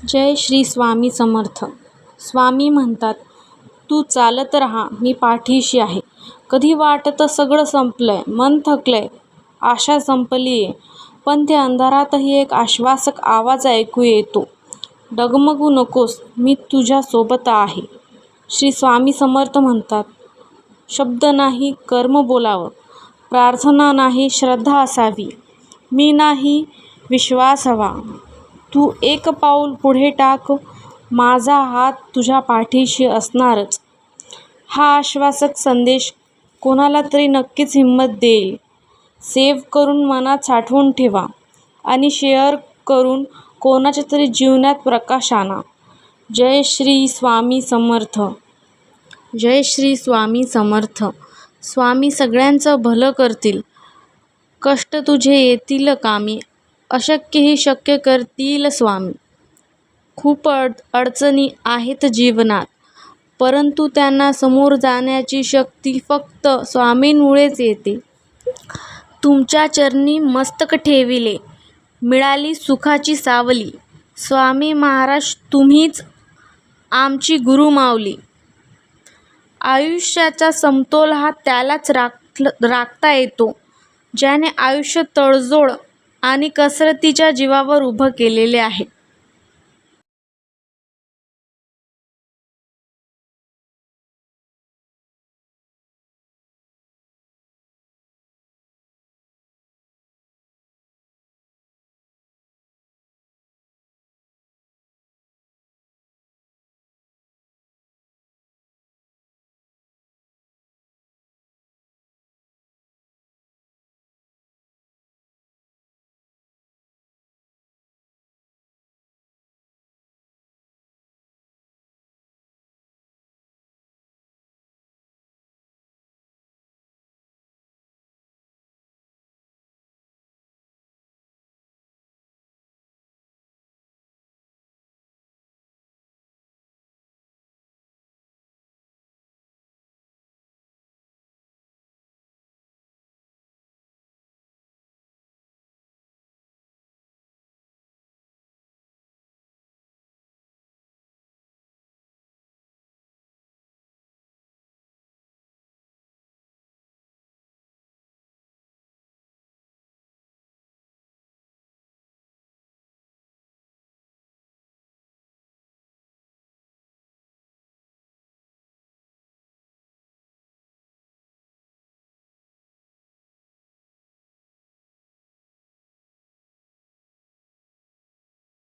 जय श्री स्वामी समर्थ. स्वामी म्हणतात, तू चालत राहा, मी पाठीशी आहे. कधी वाटतं सगळं संपलंय, मन थकलंय, आशा संपलीये, पण त्या अंधारातही एक आश्वासक आवाज ऐकू येतो, डगमगू नकोस, मी तुझ्या सोबत आहे. श्री स्वामी समर्थ म्हणतात, शब्द नाही कर्म बोलावं, प्रार्थना नाही श्रद्धा असावी, मी नाही विश्वास हवा. तू एक पाऊल पुढे टाक, माझा हात तुझ्या पाठीशी असणारच. हा आश्वासक संदेश कोणाला तरी नक्कीच हिंमत देईल. सेव्ह करून मनात साठवून ठेवा आणि शेअर करून कोणाच्या तरी जीवनात प्रकाश आणा. जय श्री स्वामी समर्थ. जय श्री स्वामी समर्थ. स्वामी सगळ्यांचं भलं करतील, कष्ट तुझे येतील कामी, अशक्यही शक्य करतील स्वामी. खूप अडचणी आहेत जीवनात, परंतु त्यांना समोर जाण्याची शक्ती फक्त स्वामींमुळेच येते. तुमच्या चरणी मस्तक ठेविले, मिळाली सुखाची सावली. स्वामी महाराज तुम्हीच आमची गुरुमाऊली. आयुष्याचा समतोल हा त्यालाच राखता येतो, ज्याने आयुष्य तडजोड आणि कसरतीच्या जीवावर उभं केलेले आहे.